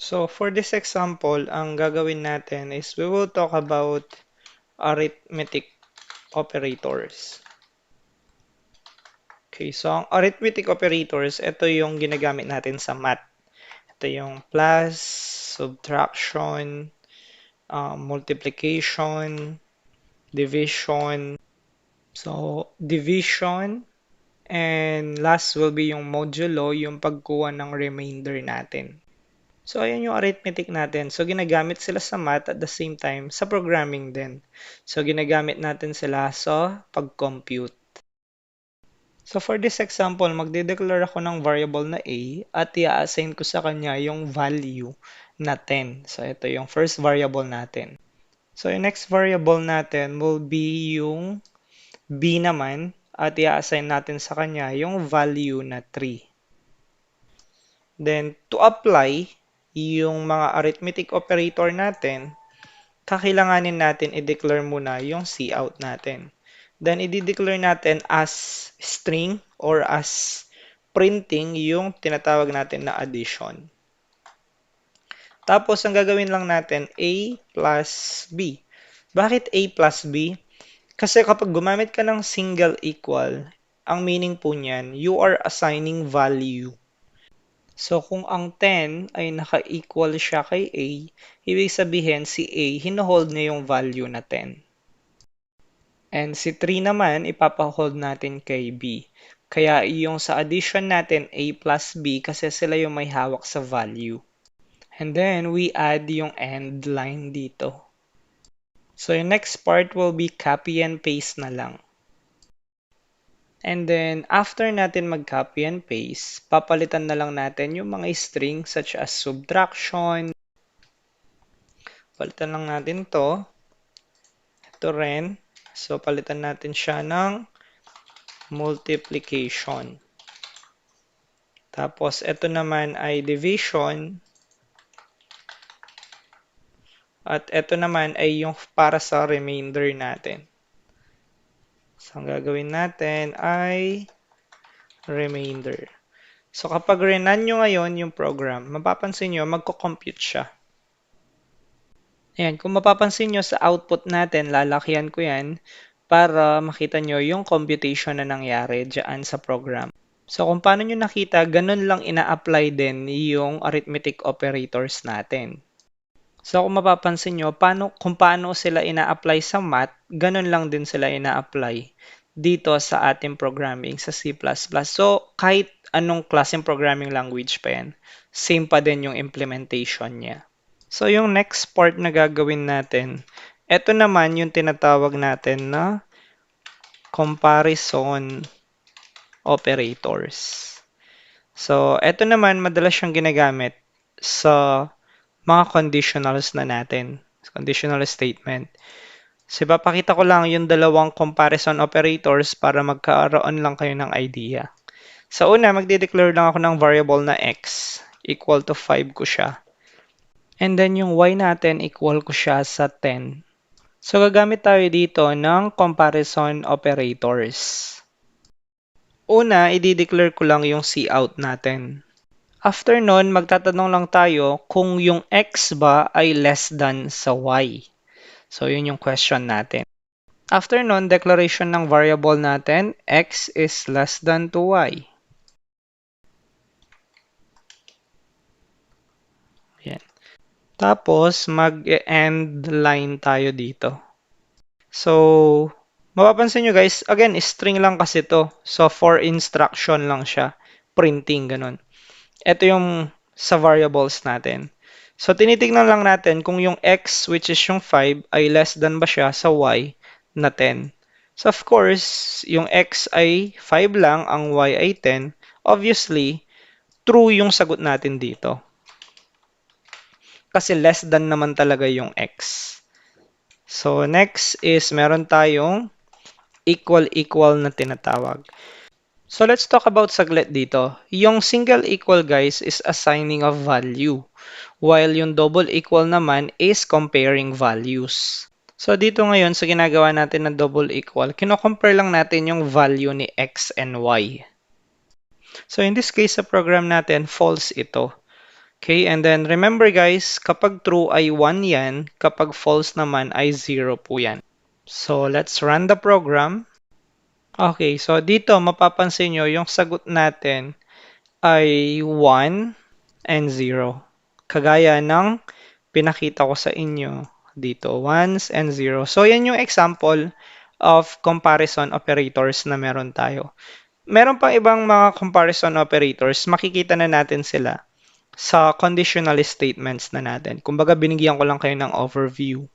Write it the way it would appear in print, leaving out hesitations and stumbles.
So for this example, ang gagawin natin is we will talk about arithmetic operators. Okay, so ang arithmetic operators, ito yung ginagamit natin sa math. Ito yung plus, subtraction, multiplication, division. So, division, and last will be yung modulo, yung pagkuha ng remainder natin. So, ayan yung arithmetic natin. So, ginagamit sila sa math at the same time sa programming din. So, ginagamit natin sila sa pag-compute. So, for this example, magde-declare ako ng variable na a at i-assign ko sa kanya yung value na 10. So, ito yung first variable natin. So, yung next variable natin will be yung b naman at i-assign natin sa kanya yung value na 3. Then, to apply yung mga arithmetic operator natin, kakailanganin natin i-declare muna yung cout natin. Then, i-declare natin as string or as printing yung tinatawag natin na addition. Tapos, ang gagawin lang natin, a plus b. Bakit a plus b? Kasi kapag gumamit ka ng single equal, ang meaning po niyan, you are assigning value. So, kung ang 10 ay naka-equal siya kay A, ibig sabihin si A, hinohold niya yung value na 10. And si 3 naman, ipapahold natin kay B. Kaya yung sa addition natin, A plus B, kasi sila yung may hawak sa value. And then, we add yung end line dito. So, yung next part will be copy and paste na lang. And then, after natin mag-copy and paste, papalitan na lang natin yung mga string such as subtraction. Palitan lang natin to. Ito rin. So, palitan natin siya ng multiplication. Tapos, ito naman ay division. At ito naman ay yung para sa remainder natin. So, ang gagawin natin ay remainder. So, kapag renan nyo ngayon yung program, mapapansin nyo, magko-compute siya. Ayan, kung mapapansin nyo sa output natin, lalakihan ko yan para makita nyo yung computation na nangyari dyan sa program. So, kung paano nyo nakita, ganun lang ina-apply din yung arithmetic operators natin. So, kung mapapansin nyo, kung paano sila ina-apply sa math, ganun lang din sila ina-apply dito sa ating programming sa C++. So, kahit anong klaseng programming language pa yan, same pa din yung implementation niya. So, yung next part na gagawin natin, ito naman yung tinatawag natin na comparison operators. So, ito naman madalas siyang ginagamit sa mga conditionals na natin, conditional statement. So, ipapakita ko lang yung dalawang comparison operators para magkaroon lang kayo ng idea. Sa una, magde-declare lang ako ng variable na x, equal to 5 ko siya. And then yung y natin, equal ko siya sa 10. So, gagamit tayo dito ng comparison operators. Una, i-declare ko lang yung cout natin. After nun, magtatanong lang tayo kung yung x ba ay less than sa y. So, yun yung question natin. After nun, declaration ng variable natin, x is less than to y. Yan. Tapos, mag-end line tayo dito. So, mapapansin nyo guys, again, string lang kasi to. So, for instruction lang siya. Printing, ganun. Ito yung sa variables natin. So, tinitignan lang natin kung yung x, which is yung 5, ay less than ba siya sa y na 10. So, of course, yung x ay 5 lang, ang y ay 10. Obviously, true yung sagot natin dito. Kasi less than naman talaga yung x. So, next is meron tayong equal na tinatawag. So, let's talk about saglit dito. Yung single equal, guys, is assigning of value. While yung double equal naman is comparing values. So, dito ngayon, sa ginagawa natin na double equal, kino-compare lang natin yung value ni x and y. So, in this case, sa program natin, false ito. Okay, and then remember guys, kapag true ay 1 yan, kapag false naman ay 0 po yan. So let's run the program. Okay, so dito mapapansin nyo yung sagot natin ay 1 and 0. Kagaya ng pinakita ko sa inyo dito, ones and zero. So yan yung example of comparison operators na meron tayo. Meron pang ibang mga comparison operators, makikita na natin sila sa conditional statements na natin. Kumbaga binigyan ko lang kayo ng overview.